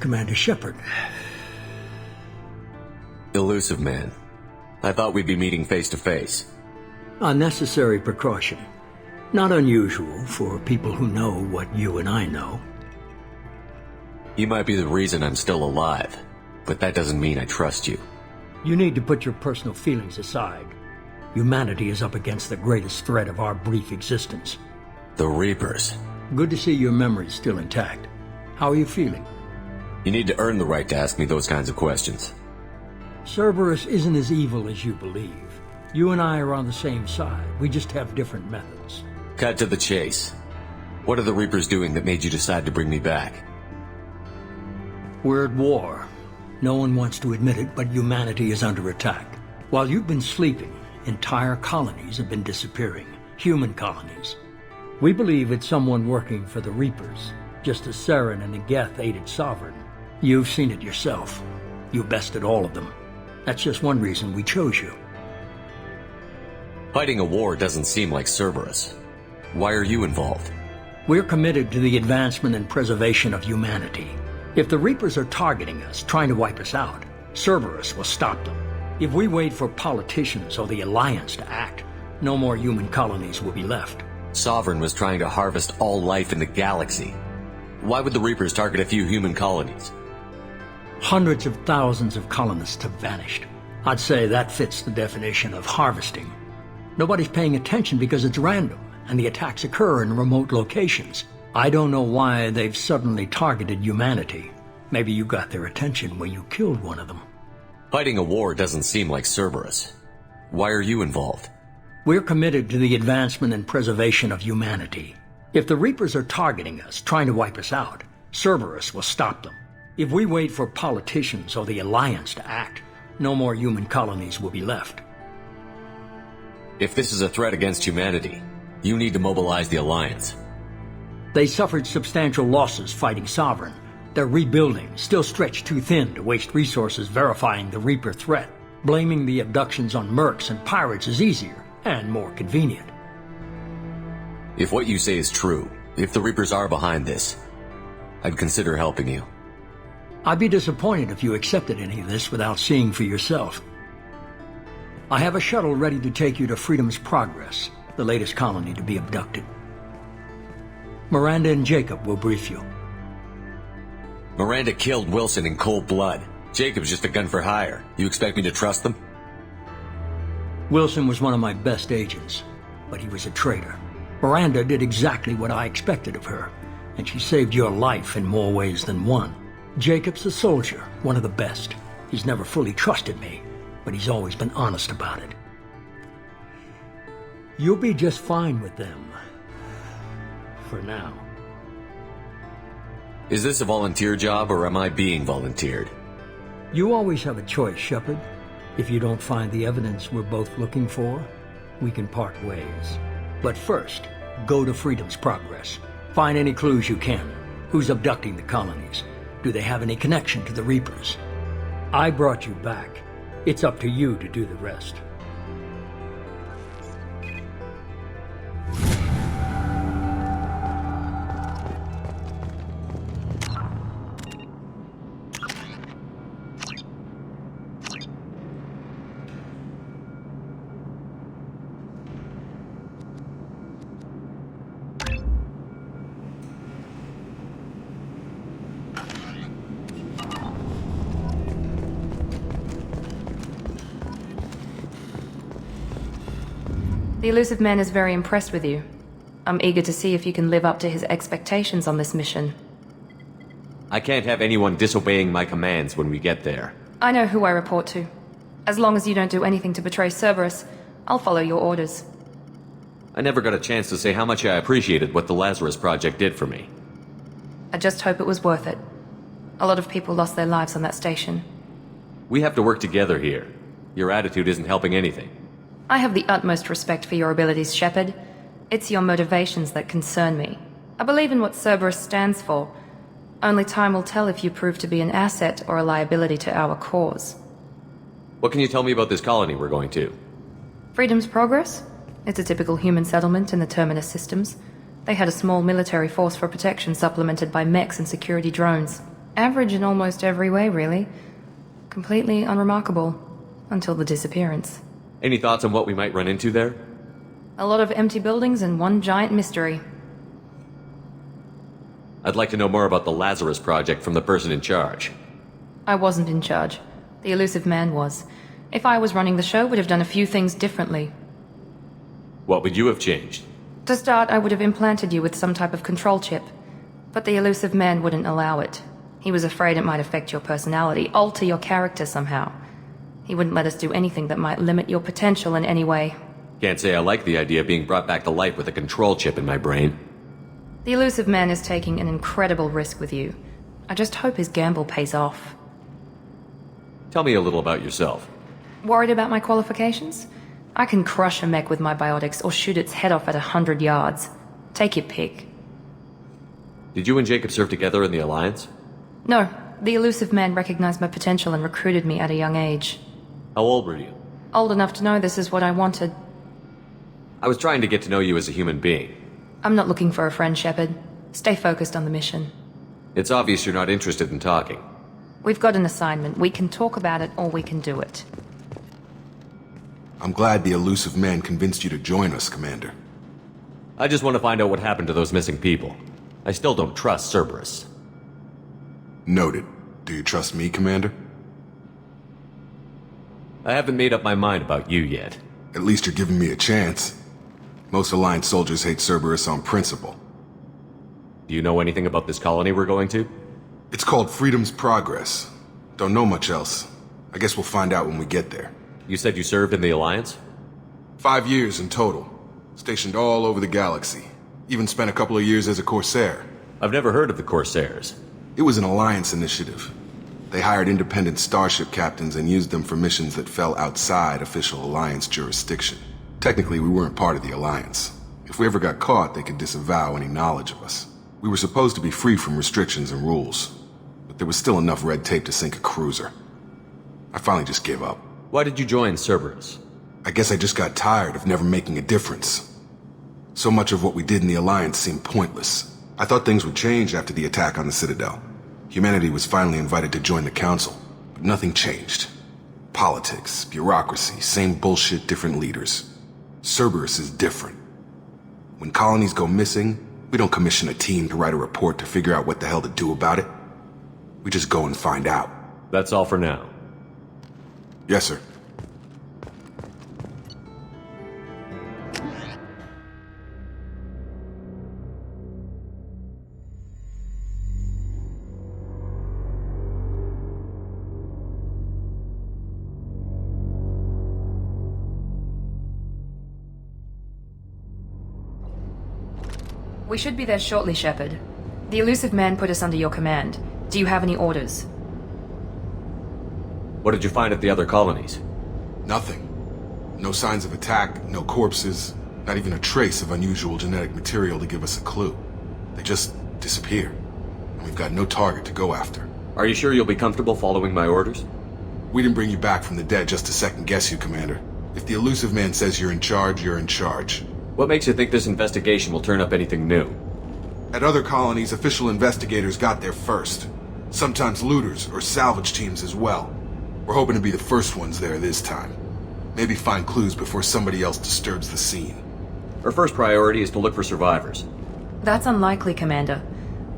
Commander Shepard. Elusive man. I thought we'd be meeting face to face. A necessary precaution. Not unusual for people who know what you and I know. You might be the reason I'm still alive, but that doesn't mean I trust you. You need to put your personal feelings aside. Humanity is up against the greatest threat of our brief existence. The Reapers. Good to see your memory's still intact. How are you feeling? You need to earn the right to ask me those kinds of questions. Cerberus isn't as evil as you believe. You and I are on the same side. We just have different methods. Cut to the chase. What are the Reapers doing that made you decide to bring me back? We're at war. No one wants to admit it, but humanity is under attack. While you've been sleeping, entire colonies have been disappearing. Human colonies. We believe it's someone working for the Reapers, just as Saren and Negeth aided Sovereign. You've seen it yourself. You bested all of them. That's just one reason we chose you. Fighting a war doesn't seem like Cerberus. Why are you involved? We're committed to the advancement and preservation of humanity. If the Reapers are targeting us, trying to wipe us out, Cerberus will stop them. If we wait for politicians or the Alliance to act, no more human colonies will be left. Sovereign was trying to harvest all life in the galaxy. Why would the Reapers target a few human colonies? Hundreds of thousands of colonists have vanished. I'd say that fits the definition of harvesting. Nobody's paying attention because it's random, and the attacks occur in remote locations. I don't know why they've suddenly targeted humanity. Maybe you got their attention when you killed one of them. Fighting a war doesn't seem like Cerberus. Why are you involved? We're committed to the advancement and preservation of humanity. If the Reapers are targeting us, trying to wipe us out, Cerberus will stop them. If we wait for politicians or the Alliance to act, no more human colonies will be left. If this is a threat against humanity, you need to mobilize the Alliance. They suffered substantial losses fighting Sovereign. They're rebuilding, still stretched too thin to waste resources verifying the Reaper threat. Blaming the abductions on mercs and pirates is easier and more convenient. If what you say is true, if the Reapers are behind this, I'd consider helping you. I'd be disappointed if you accepted any of this without seeing for yourself. I have a shuttle ready to take you to Freedom's Progress, the latest colony to be abducted. Miranda and Jacob will brief you. Miranda killed Wilson in cold blood. Jacob's just a gun for hire. You expect me to trust them? Wilson was one of my best agents, but he was a traitor. Miranda did exactly what I expected of her, and she saved your life in more ways than one. Jacob's a soldier, one of the best. He's never fully trusted me, but he's always been honest about it. You'll be just fine with them. For now. Is this a volunteer job, or am I being volunteered? You always have a choice, Shepard. If you don't find the evidence we're both looking for, we can part ways. But first, go to Freedom's Progress. Find any clues you can. Who's abducting the colonies? Do they have any connection to the Reapers? I brought you back. It's up to you to do the rest. The elusive man is very impressed with you. I'm eager to see if you can live up to his expectations on this mission. I can't have anyone disobeying my commands when we get there. I know who I report to. As long as you don't do anything to betray Cerberus, I'll follow your orders. I never got a chance to say how much I appreciated what the Lazarus Project did for me. I just hope it was worth it. A lot of people lost their lives on that station. We have to work together here. Your attitude isn't helping anything. I have the utmost respect for your abilities, Shepard. It's your motivations that concern me. I believe in what Cerberus stands for. Only time will tell if you prove to be an asset or a liability to our cause. What can you tell me about this colony we're going to? Freedom's Progress? It's a typical human settlement in the Terminus systems. They had a small military force for protection supplemented by mechs and security drones. Average in almost every way, really. Completely unremarkable. Until the disappearance. Any thoughts on what we might run into there? A lot of empty buildings and one giant mystery. I'd like to know more about the Lazarus Project from the person in charge. I wasn't in charge. The elusive man was. If I was running the show, would have done a few things differently. What would you have changed? To start, I would have implanted you with some type of control chip. But the elusive man wouldn't allow it. He was afraid it might affect your personality, alter your character somehow. He wouldn't let us do anything that might limit your potential in any way. Can't say I like the idea of being brought back to life with a control chip in my brain. The elusive man is taking an incredible risk with you. I just hope his gamble pays off. Tell me a little about yourself. Worried about my qualifications? I can crush a mech with my biotics or shoot its head off at 100 yards. Take your pick. Did you and Jacob serve together in the Alliance? No, the elusive man recognized my potential and recruited me at a young age. How old were you? Old enough to know this is what I wanted. I was trying to get to know you as a human being. I'm not looking for a friend, Shepard. Stay focused on the mission. It's obvious you're not interested in talking. We've got an assignment. We can talk about it or we can do it. I'm glad the elusive man convinced you to join us, Commander. I just want to find out what happened to those missing people. I still don't trust Cerberus. Noted. Do you trust me, Commander? I haven't made up my mind about you yet. At least you're giving me a chance. Most Alliance soldiers hate Cerberus on principle. Do you know anything about this colony we're going to? It's called Freedom's Progress. Don't know much else. I guess we'll find out when we get there. You said you served in the Alliance? 5 years in total. Stationed all over the galaxy. Even spent a couple of years as a Corsair. I've never heard of the Corsairs. It was an Alliance initiative. They hired independent starship captains and used them for missions that fell outside official Alliance jurisdiction. Technically, we weren't part of the Alliance. If we ever got caught, they could disavow any knowledge of us. We were supposed to be free from restrictions and rules, but there was still enough red tape to sink a cruiser. I finally just gave up. Why did you join Cerberus? I guess I just got tired of never making a difference. So much of what we did in the Alliance seemed pointless. I thought things would change after the attack on the Citadel. Humanity was finally invited to join the Council, but nothing changed. Politics, bureaucracy, same bullshit, different leaders. Cerberus is different. When colonies go missing, we don't commission a team to write a report to figure out what the hell to do about it. We just go and find out. That's all for now. Yes, sir. We should be there shortly, Shepard. The elusive man put us under your command. Do you have any orders? What did you find at the other colonies? Nothing. No signs of attack, no corpses, not even a trace of unusual genetic material to give us a clue. They just disappear. And we've got no target to go after. Are you sure you'll be comfortable following my orders? We didn't bring you back from the dead just to second guess you, Commander. If the elusive man says you're in charge, you're in charge. What makes you think this investigation will turn up anything new? At other colonies, official investigators got there first. Sometimes looters or salvage teams as well. We're hoping to be the first ones there this time. Maybe find clues before somebody else disturbs the scene. Our first priority is to look for survivors. That's unlikely, Commander.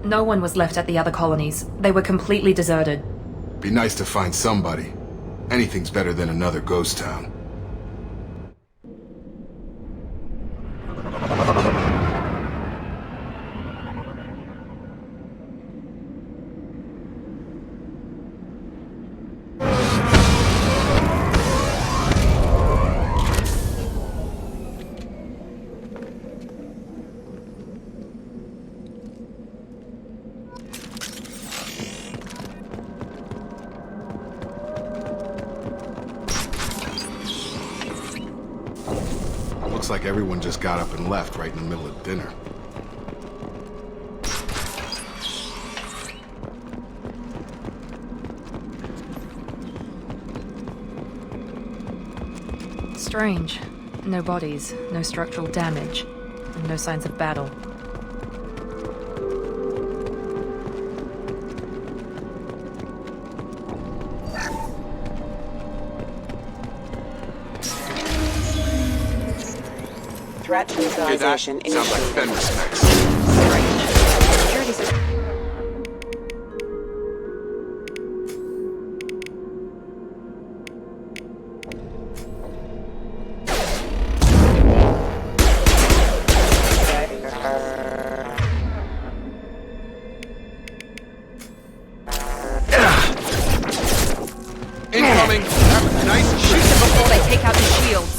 No one was left at the other colonies. They were completely deserted. Be nice to find somebody. Anything's better than another ghost town. Looks like everyone just got up and left right in the middle of dinner. Strange. No bodies, no structural damage, and no signs of battle. Threat Hear that? neutralization Sounds like initiated. Fenris next. Security system. Incoming! That was nice Shoot them before they take out the shields.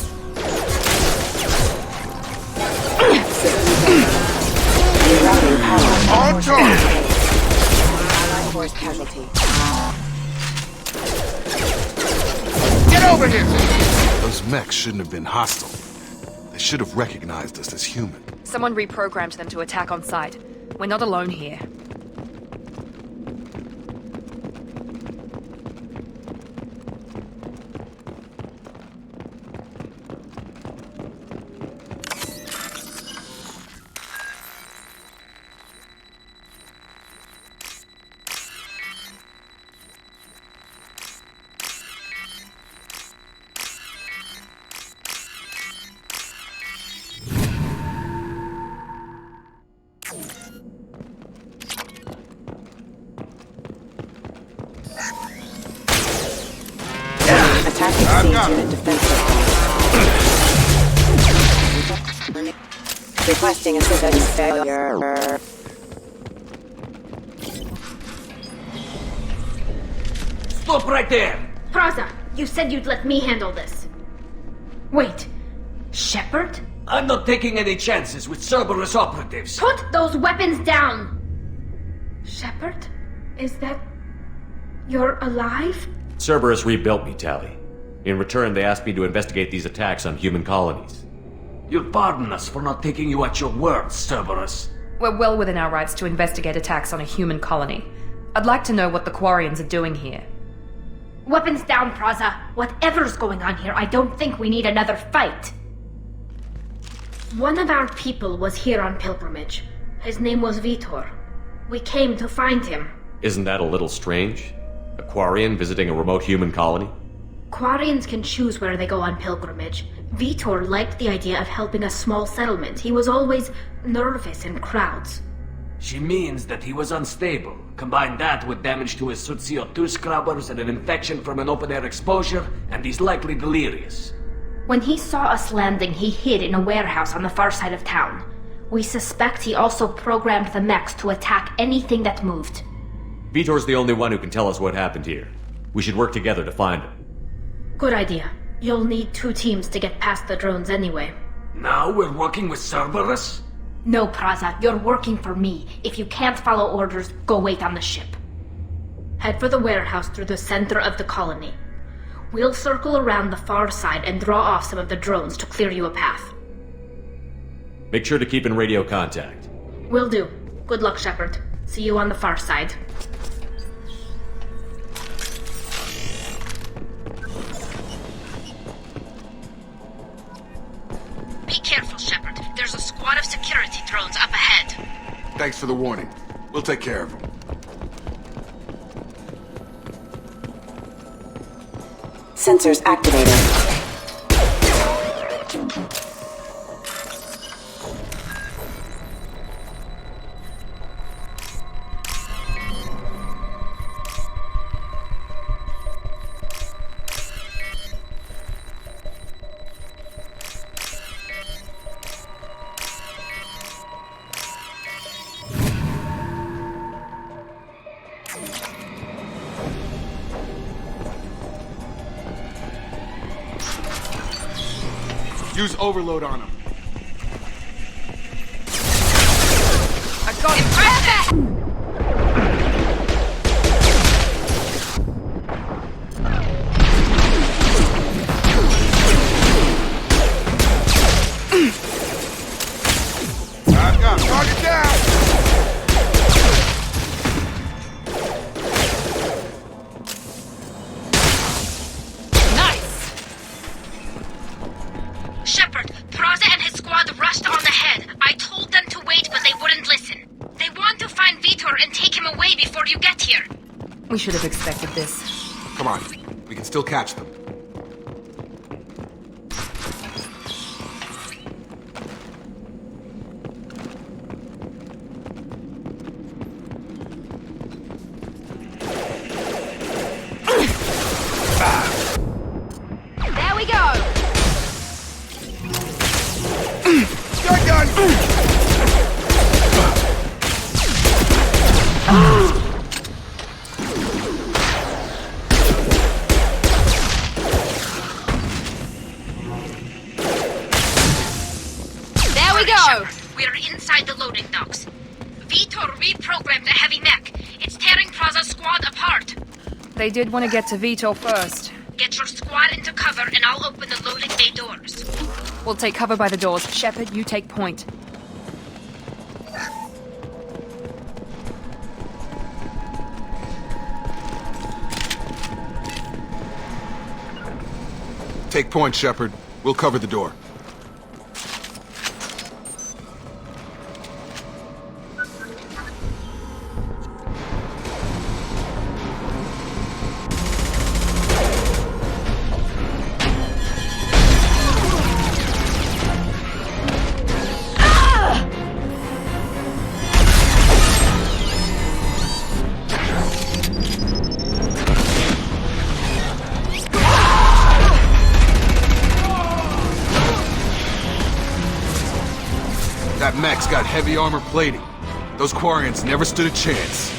Routing power. On target! Allied force casualty. Get over here! Those mechs shouldn't have been hostile. They should have recognized us as human. Someone reprogrammed them to attack on sight. We're not alone here. Attack exceeds unit defense system. Requesting assistance failure. Stop right there! Praza, you said you'd let me handle this. Wait, Shepard? I'm not taking any chances with Cerberus operatives. Put those weapons down! Shepard? Is that... you're alive? Cerberus rebuilt me, Tally. In return, they asked me to investigate these attacks on human colonies. You'll pardon us for not taking you at your word, Cerberus. We're well within our rights to investigate attacks on a human colony. I'd like to know what the Quarians are doing here. Weapons down, Praza. Whatever's going on here, I don't think we need another fight. One of our people was here on pilgrimage. His name was Vitor. We came to find him. Isn't that a little strange? A Quarian visiting a remote human colony? Quarians can choose where they go on pilgrimage. Vitor liked the idea of helping a small settlement. He was always nervous in crowds. She means that he was unstable. Combine that with damage to his CO2 scrubbers and an infection from an open-air exposure, and he's likely delirious. When he saw us landing, he hid in a warehouse on the far side of town. We suspect he also programmed the mechs to attack anything that moved. Vitor's the only one who can tell us what happened here. We should work together to find him. Good idea. You'll need 2 teams to get past the drones anyway. Now we're working with Cerberus? No, Praza, you're working for me. If you can't follow orders, go wait on the ship. Head for the warehouse through the center of the colony. We'll circle around the far side and draw off some of the drones to clear you a path. Make sure to keep in radio contact. Will do. Good luck, Shepard. See you on the far side. Be careful, Shepard. There's a squad of security drones up ahead. Thanks for the warning. We'll take care of them. Sensors activated. Use overload on them. I got him! I've got target down! Shepard, Praza and his squad rushed on ahead. I told them to wait, but they wouldn't listen. They want to find Vitor and take him away before you get here. We should have expected this. Come on, we can still catch them. There we go! We're inside the loading docks. Vitor reprogrammed the heavy mech. It's tearing Praza's squad apart. They did want to get to Vito first. Get your squad into cover and I'll open the loading bay doors. We'll take cover by the doors. Shepard, you take point. Take point, Shepard. We'll cover the door. That mech's got heavy armor plating. Those Quarians never stood a chance.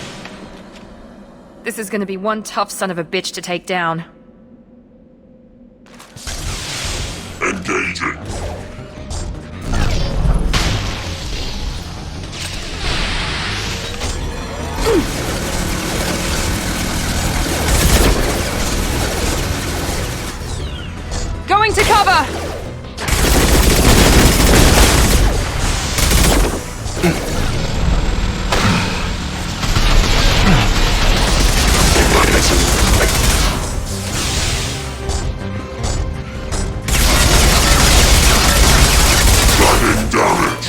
This is gonna be one tough son of a bitch to take down. Engaging. Going to cover! Sudden damage.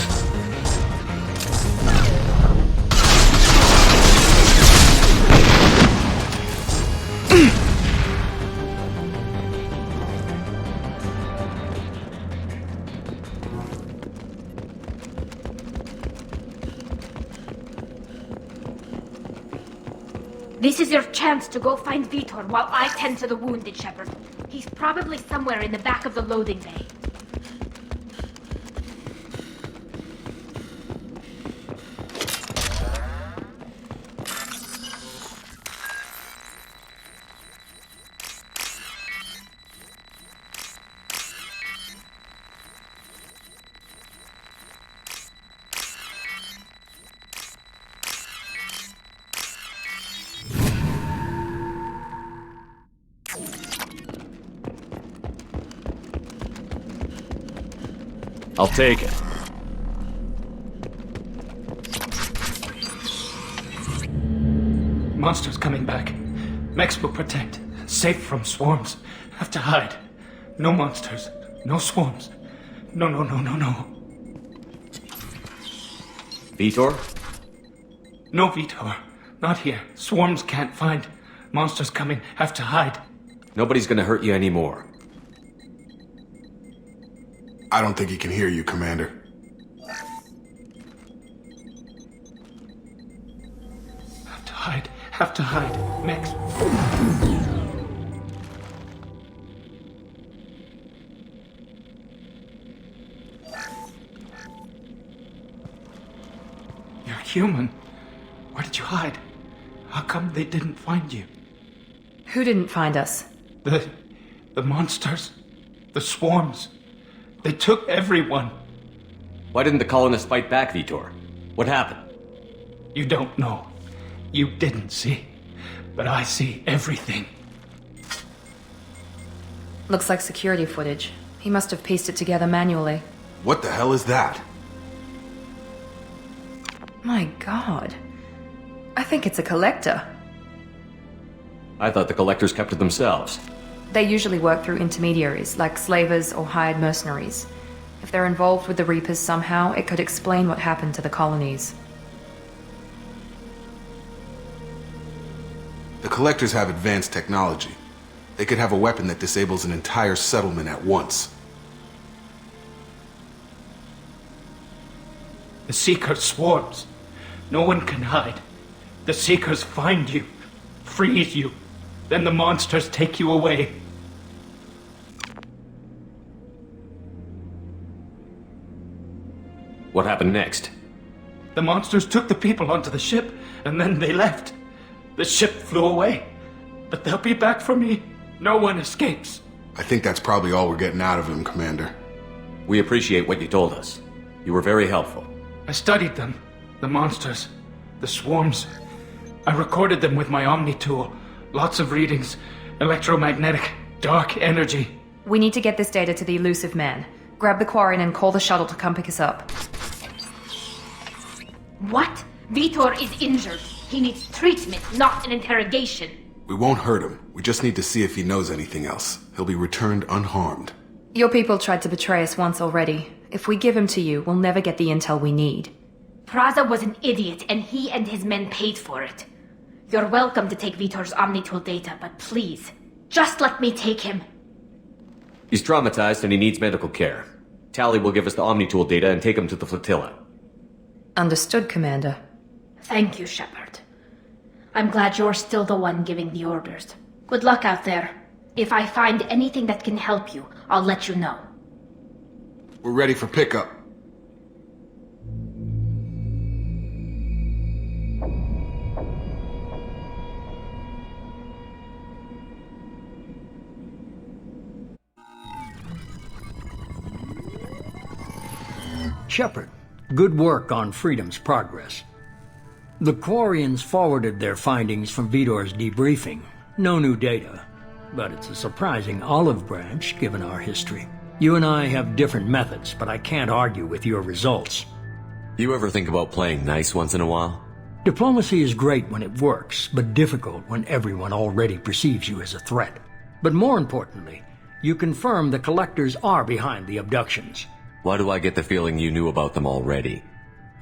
This is your chance to go find Vitor while I tend to the wounded, Shepard. He's probably somewhere in the back of the loading bay. I'll take it. Monsters coming back. Mechs will protect. Safe from swarms. Have to hide. No monsters. No swarms. No. Vitor? No, Vitor. Not here. Swarms can't find. Monsters coming. Have to hide. Nobody's gonna hurt you anymore. I don't think he can hear you, Commander. Have to hide. Mechs. You're human. Where did you hide? How come they didn't find you? Who didn't find us? The monsters. The swarms. They took everyone. Why didn't the colonists fight back, Vitor? What happened? You don't know. You didn't see. But I see everything. Looks like security footage. He must have pieced it together manually. What the hell is that? My god. I think it's a collector. I thought the collectors kept to themselves. They usually work through intermediaries, like slavers or hired mercenaries. If they're involved with the Reapers somehow, it could explain what happened to the colonies. The Collectors have advanced technology. They could have a weapon that disables an entire settlement at once. The Seeker swarms. No one can hide. The Seekers find you, freeze you, then the monsters take you away. What happened next? The monsters took the people onto the ship, and then they left. The ship flew away. But they'll be back for me. No one escapes. I think that's probably all we're getting out of him, Commander. We appreciate what you told us. You were very helpful. I studied them. The monsters. The swarms. I recorded them with my Omni tool. Lots of readings. Electromagnetic. Dark energy. We need to get this data to the elusive man. Grab the Quarian and call the shuttle to come pick us up. What? Vitor is injured. He needs treatment, not an interrogation. We won't hurt him. We just need to see if he knows anything else. He'll be returned unharmed. Your people tried to betray us once already. If we give him to you, we'll never get the intel we need. Praza was an idiot, and he and his men paid for it. You're welcome to take Vitor's Omnitool data, but please, just let me take him. He's traumatized and he needs medical care. Tally will give us the Omnitool data and take him to the flotilla. Understood, Commander. Thank you, Shepard. I'm glad you're still the one giving the orders. Good luck out there. If I find anything that can help you, I'll let you know. We're ready for pickup. Shepard, good work on Freedom's progress. The Quarians forwarded their findings from Vitor's debriefing. No new data, but it's a surprising olive branch given our history. You and I have different methods, but I can't argue with your results. You ever think about playing nice once in a while? Diplomacy is great when it works, but difficult when everyone already perceives you as a threat. But more importantly, you confirm the Collectors are behind the abductions. Why do I get the feeling you knew about them already?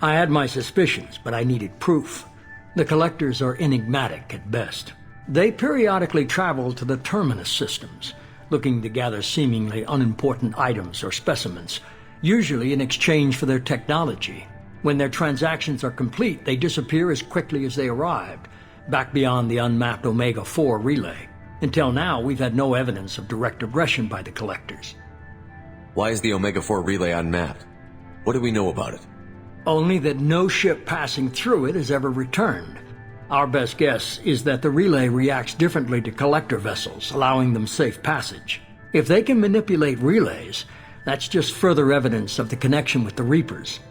I had my suspicions, but I needed proof. The Collectors are enigmatic at best. They periodically travel to the Terminus systems, looking to gather seemingly unimportant items or specimens, usually in exchange for their technology. When their transactions are complete, they disappear as quickly as they arrived, back beyond the unmapped Omega-4 relay. Until now, we've had no evidence of direct aggression by the Collectors. Why is the Omega-4 relay unmapped? What do we know about it? Only that no ship passing through it has ever returned. Our best guess is that the relay reacts differently to Collector vessels, allowing them safe passage. If they can manipulate relays, that's just further evidence of the connection with the Reapers.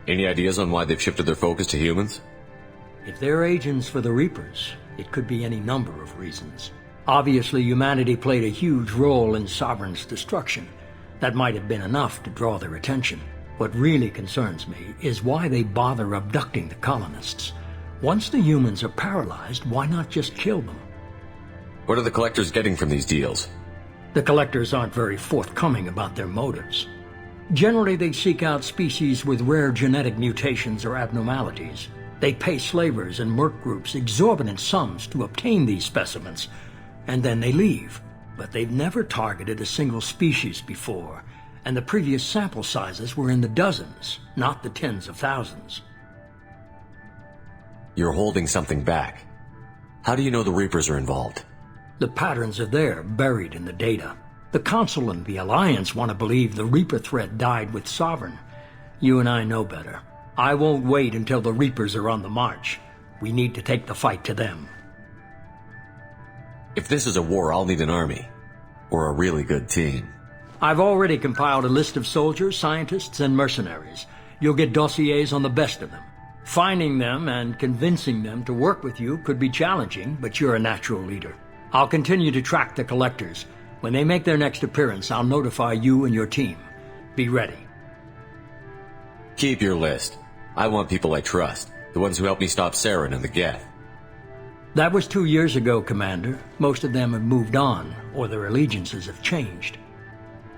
Any ideas on why they've shifted their focus to humans? If they're agents for the Reapers, it could be any number of reasons. Obviously, humanity played a huge role in Sovereign's destruction. That might have been enough to draw their attention. What really concerns me is why they bother abducting the colonists. Once the humans are paralyzed, why not just kill them? What are the Collectors getting from these deals? The Collectors aren't very forthcoming about their motives. Generally, they seek out species with rare genetic mutations or abnormalities. They pay slavers and merc groups exorbitant sums to obtain these specimens, and then they leave. But they've never targeted a single species before, and the previous sample sizes were in the dozens, not the tens of thousands. You're holding something back. How do you know the Reapers are involved? The patterns are there, buried in the data. The Council and the Alliance want to believe the Reaper threat died with Sovereign. You and I know better. I won't wait until the Reapers are on the march. We need to take the fight to them. If this is a war, I'll need an army. Or a really good team. I've already compiled a list of soldiers, scientists, and mercenaries. You'll get dossiers on the best of them. Finding them and convincing them to work with you could be challenging, but you're a natural leader. I'll continue to track the Collectors. When they make their next appearance, I'll notify you and your team. Be ready. Keep your list. I want people I trust. The ones who helped me stop Saren and the Geth. That was 2 years ago, Commander. Most of them have moved on, or their allegiances have changed.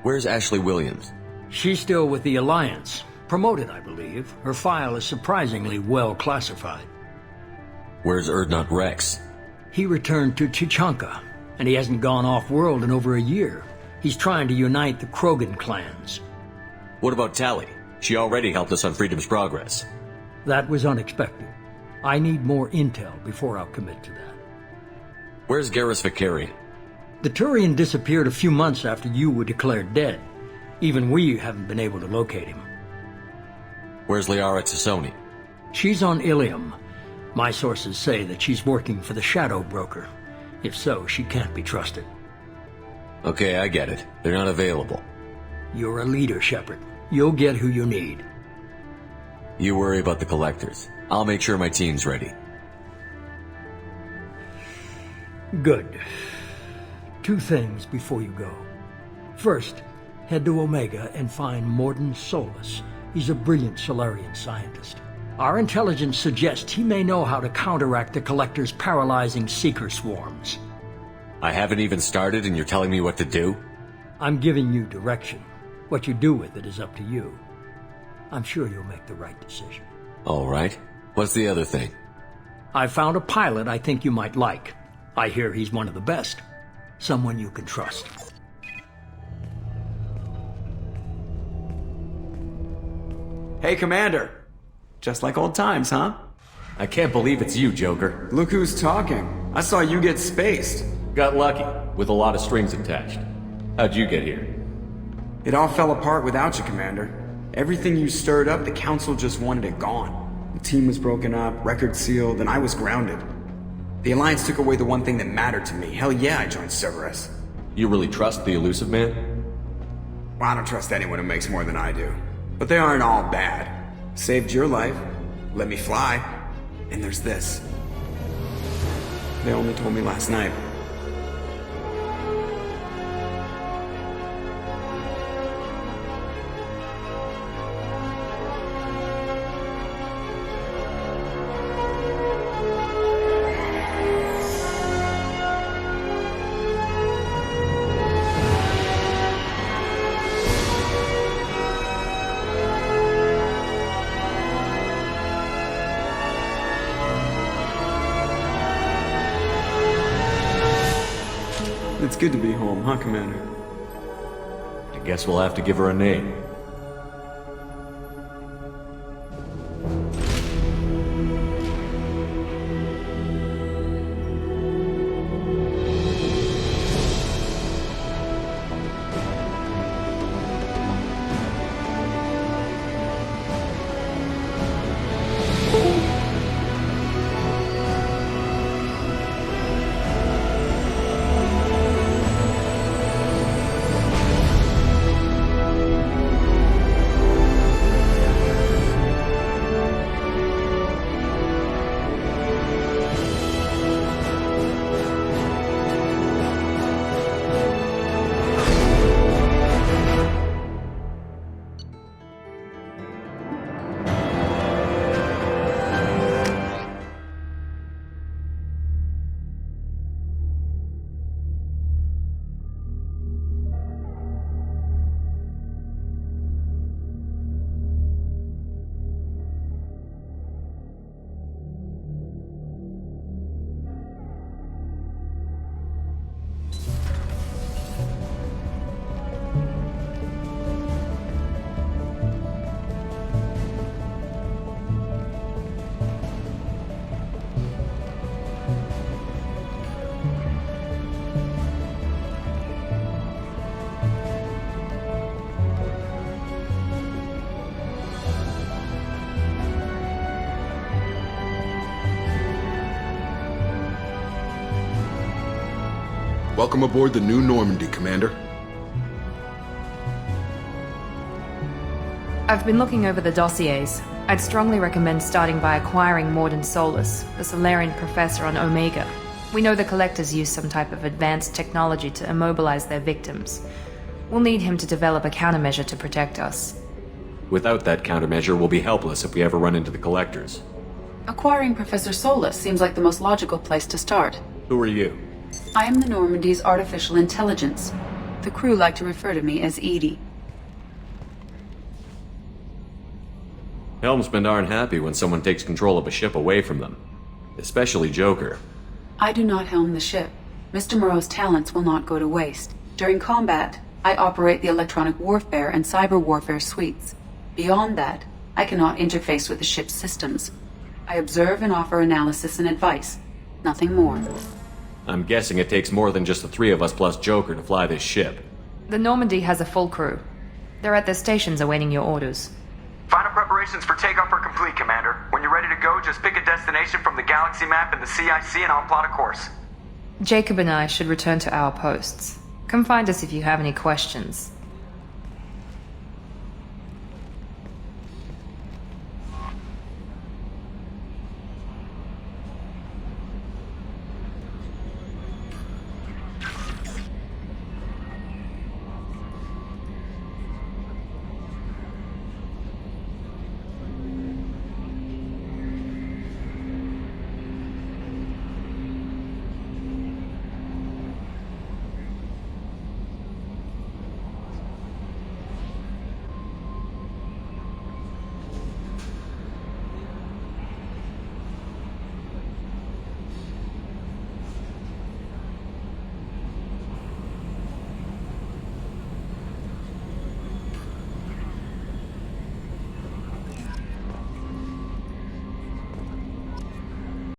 Where's Ashley Williams? She's still with the Alliance. Promoted, I believe. Her file is surprisingly well classified. Where's Erdnot Rex? He returned to Chichanka, and he hasn't gone off-world in over a year. He's trying to unite the Krogan clans. What about Tally? She already helped us on Freedom's progress. That was unexpected. I need more intel before I'll commit to that. Where's Garrus Vakarian? The Turian disappeared a few months after you were declared dead. Even we haven't been able to locate him. Where's Liara Tassoni? She's on Ilium. My sources say that she's working for the Shadow Broker. If so, she can't be trusted. Okay, I get it. They're not available. You're a leader, Shepard. You'll get who you need. You worry about the collectors. I'll make sure my team's ready. Good. 2 things before you go. First, head to Omega and find Mordin Solus. He's a brilliant Solarian scientist. Our intelligence suggests he may know how to counteract the Collector's paralyzing Seeker swarms. I haven't even started and you're telling me what to do? I'm giving you direction. What you do with it is up to you. I'm sure you'll make the right decision. All right. What's the other thing? I found a pilot I think you might like. I hear he's one of the best. Someone you can trust. Hey, Commander. Just like old times, huh? I can't believe it's you, Joker. Look who's talking. I saw you get spaced. Got lucky, with a lot of strings attached. How'd you get here? It all fell apart without you, Commander. Everything you stirred up, the Council just wanted it gone. The team was broken up, record sealed, and I was grounded. The Alliance took away the one thing that mattered to me. Hell yeah, I joined Cerberus. You really trust the Elusive Man? Well, I don't trust anyone who makes more than I do. But they aren't all bad. Saved your life, let me fly, and there's this. They only told me last night. It's good to be home, huh, Commander? I guess we'll have to give her a name. Welcome aboard the new Normandy, Commander. I've been looking over the dossiers. I'd strongly recommend starting by acquiring Mordin Solus, the Solarian professor on Omega. We know the Collectors use some type of advanced technology to immobilize their victims. We'll need him to develop a countermeasure to protect us. Without that countermeasure, we'll be helpless if we ever run into the Collectors. Acquiring Professor Solus seems like the most logical place to start. Who are you? I am the Normandy's artificial intelligence. The crew like to refer to me as Edie. Helmsmen aren't happy when someone takes control of a ship away from them. Especially Joker. I do not helm the ship. Mr. Moreau's talents will not go to waste. During combat, I operate the electronic warfare and cyber warfare suites. Beyond that, I cannot interface with the ship's systems. I observe and offer analysis and advice. Nothing more. I'm guessing it takes more than just the 3 of us plus Joker to fly this ship. The Normandy has a full crew. They're at their stations awaiting your orders. Final preparation. Preparations for takeoff are complete, Commander. When you're ready to go, just pick a destination from the galaxy map and the CIC and I'll plot a course. Jacob and I should return to our posts. Come find us if you have any questions.